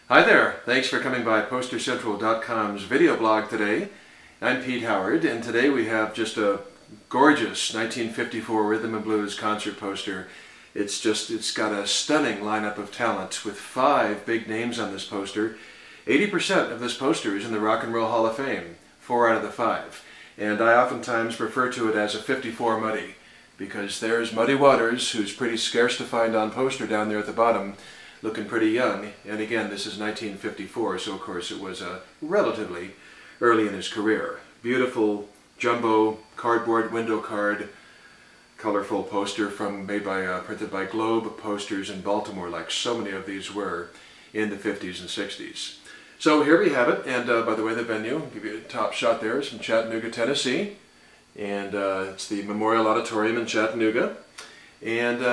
Hi there, thanks for coming by PosterCentral.com's video blog today. I'm Pete Howard, and today we have just a gorgeous 1954 Rhythm and Blues concert poster. It's got a stunning lineup of talent with 5 big names on this poster. 80% of this poster is in the Rock and Roll Hall of Fame, 4 out of the 5. And I oftentimes refer to it as a 54 Muddy, because there's Muddy Waters, who's pretty scarce to find on poster down there at the bottom, looking pretty young. And again, this is 1954, so of course it was relatively early in his career. Beautiful jumbo cardboard window card, colorful poster printed by Globe Posters in Baltimore, like so many of these were in the 50s and 60s. So here we have it, and by the way, the venue, I'll give you a top shot there, is from Chattanooga, Tennessee, and it's the Memorial Auditorium in Chattanooga. And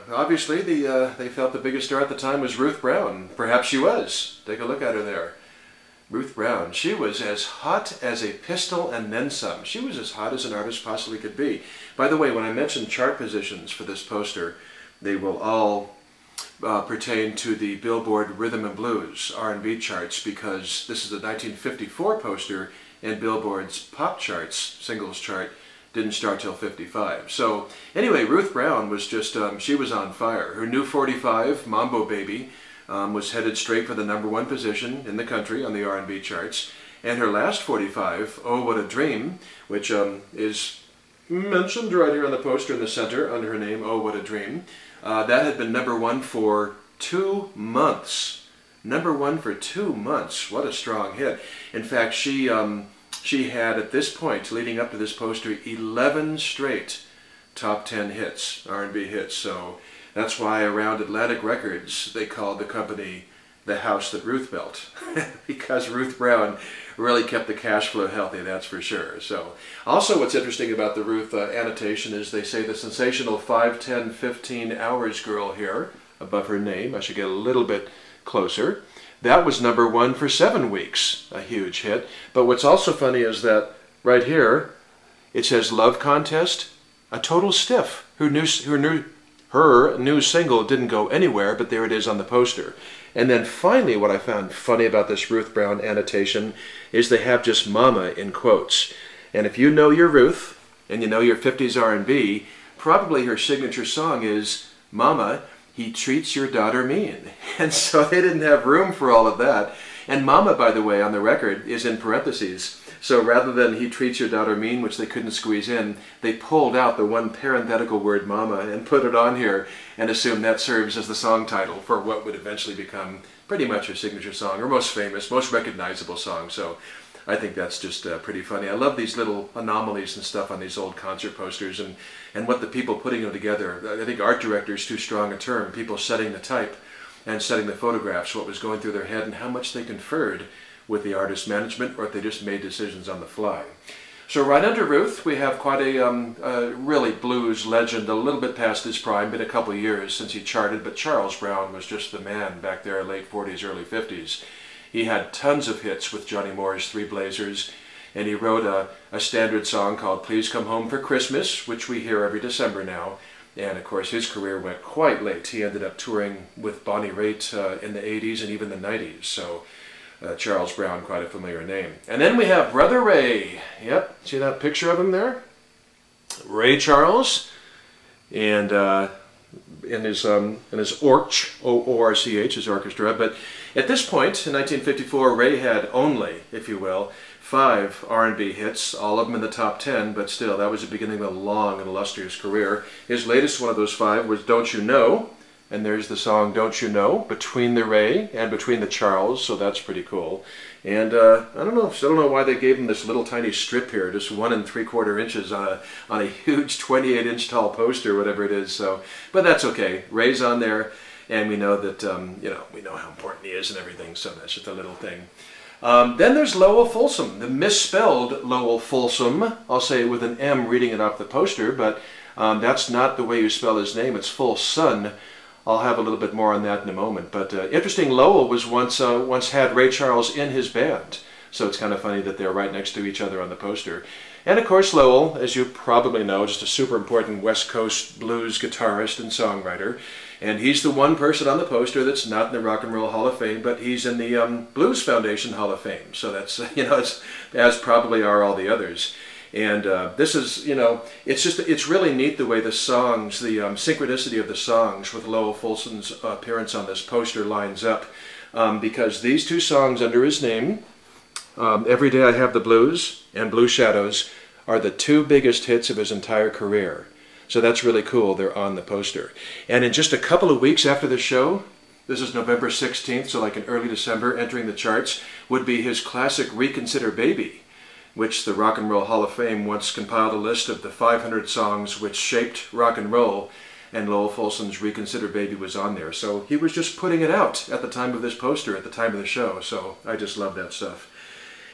obviously they felt the biggest star at the time was Ruth Brown. Perhaps she was. Take a look at her there. Ruth Brown. She was as hot as a pistol and then some. She was as hot as an artist possibly could be. By the way, when I mention chart positions for this poster, they will all pertain to the Billboard Rhythm and Blues R&B charts, because this is a 1954 poster and Billboard's pop charts, singles chart, didn't start till 55. So anyway, Ruth Brown was just, she was on fire. Her new 45, Mambo Baby, was headed straight for the #1 position in the country on the R&B charts. And her last 45, Oh What a Dream, which is mentioned right here on the poster in the center under her name, Oh What a Dream, that had been #1 for 2 months. #1 for 2 months. What a strong hit. In fact, she had, at this point, leading up to this poster, 11 straight top 10 hits, R&B hits. So that's why around Atlantic Records they called the company the house that Ruth built, because Ruth Brown really kept the cash flow healthy, that's for sure. So also what's interesting about the Ruth annotation is they say the sensational 5, 10, 15 hours girl here above her name. I should get a little bit closer. That was #1 for 7 weeks, a huge hit. But what's also funny is that right here, it says Love Contest, a total stiff. Her new single didn't go anywhere, but there it is on the poster. And then finally, what I found funny about this Ruth Brown annotation is they have just Mama in quotes. And if you know your Ruth, and you know your 50s R&B, probably her signature song is Mama, He Treats Your Daughter Mean. And so they didn't have room for all of that. And Mama, by the way, on the record is in parentheses. So rather than He Treats Your Daughter Mean, which they couldn't squeeze in, they pulled out the one parenthetical word Mama and put it on here and assumed that serves as the song title for what would eventually become pretty much her signature song, her most famous, most recognizable song. So I think that's just pretty funny. I love these little anomalies and stuff on these old concert posters, and what the people putting them together. I think art director is too strong a term. People setting the type and setting the photographs, what was going through their head and how much they conferred with the artist's management, or if they just made decisions on the fly. So right under Ruth, we have quite a really blues legend, a little bit past his prime, been a couple of years since he charted, but Charles Brown was just the man back there, late 40s, early 50s. He had tons of hits with Johnny Moore's Three Blazers, and he wrote a standard song called Please Come Home for Christmas, which we hear every December now. And of course his career went quite late. He ended up touring with Bonnie Raitt in the 80s and even the 90s. So Charles Brown, quite a familiar name. And then we have Brother Ray. Yep, see that picture of him there? Ray Charles. And in his Orch, O-O-R-C-H, his orchestra. But at this point, in 1954, Ray had only, if you will, 5 R&B hits, all of them in the top 10, but still, that was the beginning of a long and illustrious career. His latest one of those 5 was Don't You Know, and there's the song Don't You Know, between the Ray and between the Charles, so that's pretty cool. And I don't know why they gave him this little tiny strip here, just 1 3/4 inches on a huge 28-inch tall poster, whatever it is. So, but that's okay. Ray's on there, and we know that we know how important he is and everything. So that's just a little thing. Then there's Lowell Fulsom, the misspelled Lowell Fulsom. I'll say it with an M, reading it off the poster, but that's not the way you spell his name. It's Fulson. I'll have a little bit more on that in a moment. But interesting, Lowell was once had Ray Charles in his band. So it's kind of funny that they're right next to each other on the poster. And of course Lowell, as you probably know, just a super important West Coast blues guitarist and songwriter. And he's the one person on the poster that's not in the Rock and Roll Hall of Fame, but he's in the Blues Foundation Hall of Fame. So that's, it's, as probably are all the others. And this is, it's really neat the way the songs, the synchronicity of the songs with Lowell Fulsom's appearance on this poster lines up. Because these two songs under his name, Every Day I Have the Blues and Blue Shadows, are the two biggest hits of his entire career. So that's really cool. They're on the poster. And in just a couple of weeks after the show, this is November 16th, so like in early December, entering the charts, would be his classic Reconsider Baby, which the Rock and Roll Hall of Fame once compiled a list of the 500 songs which shaped rock and roll, and Lowell Fulsom's Reconsider Baby was on there. So he was just putting it out at the time of this poster, at the time of the show. So I just love that stuff.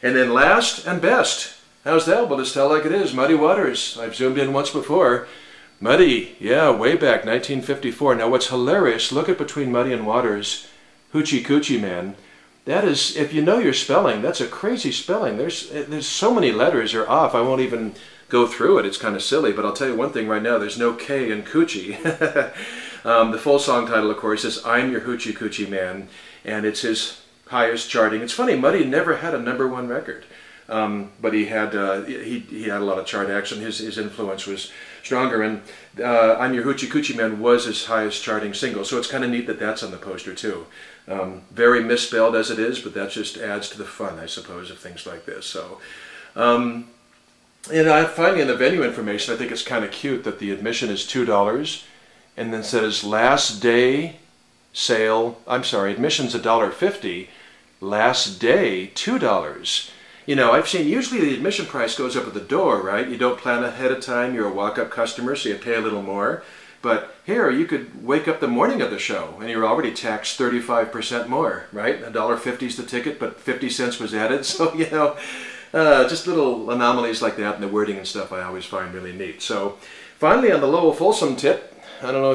And then last and best, how's that? Well, just tell like it is, Muddy Waters. I've zoomed in once before. Muddy, yeah, way back, 1954. Now what's hilarious, look at Between Muddy and Waters, Hoochie Coochie Man. That is, if you know your spelling, that's a crazy spelling. There's so many letters are off, I won't even go through it. It's kind of silly, but I'll tell you one thing right now, there's no K in Coochie. The full song title, of course, is I'm Your Hoochie Coochie Man, and it's his highest charting. It's funny, Muddy never had a #1 record. But he had a lot of chart action. His influence was stronger, and I'm Your Hoochie Coochie Man was his highest charting single. So it's kind of neat that that's on the poster too. Very misspelled as it is, but that just adds to the fun, I suppose, of things like this. So, and finally in the venue information, I think it's kind of cute that the admission is $2, and then says last day sale. I'm sorry, admission's $1.50. Last day $2. I've seen usually the admission price goes up at the door, right? You don't plan ahead of time, you're a walk-up customer, so you pay a little more. But here, you could wake up the morning of the show, and you're already taxed 35% more, right? $1.50 is the ticket, but 50 cents was added. So, just little anomalies like that in the wording and stuff I always find really neat. So, finally, on the Lowell Fulsom tip, I don't know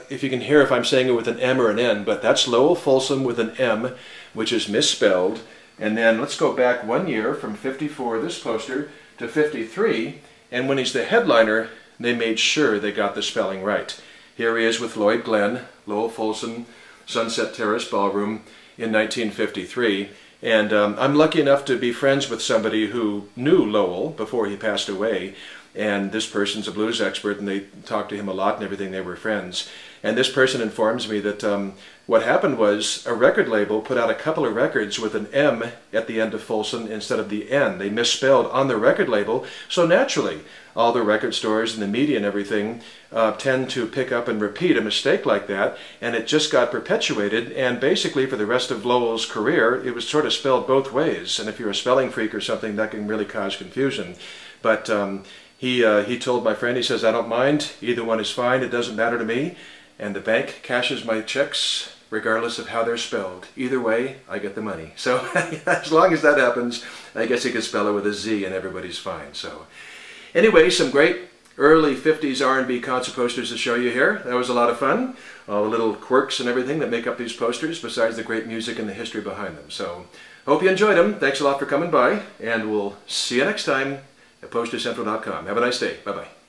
if you can hear if I'm saying it with an M or an N, but that's Lowell Fulsom with an M, which is misspelled. And then let's go back 1 year from 54, this poster, to 53. And when he's the headliner, they made sure they got the spelling right. Here he is with Lloyd Glenn, Lowell Fulsom, Sunset Terrace Ballroom in 1953. And I'm lucky enough to be friends with somebody who knew Lowell before he passed away. And this person's a blues expert, and they talked to him a lot and everything. They were friends. And this person informs me that what happened was a record label put out a couple of records with an M at the end of Fulsom instead of the N. They misspelled on the record label, so naturally all the record stores and the media and everything tend to pick up and repeat a mistake like that, and it just got perpetuated, and basically for the rest of Lowell's career it was sort of spelled both ways, and if you're a spelling freak or something, that can really cause confusion. But he told my friend, he says, I don't mind, either one is fine, it doesn't matter to me. And the bank cashes my checks regardless of how they're spelled. Either way, I get the money. So as long as that happens, I guess you can spell it with a Z and everybody's fine. So anyway, some great early 50s R&B concert posters to show you here. That was a lot of fun. All the little quirks and everything that make up these posters, besides the great music and the history behind them. So hope you enjoyed them. Thanks a lot for coming by, and we'll see you next time at postercentral.com. Have a nice day. Bye-bye.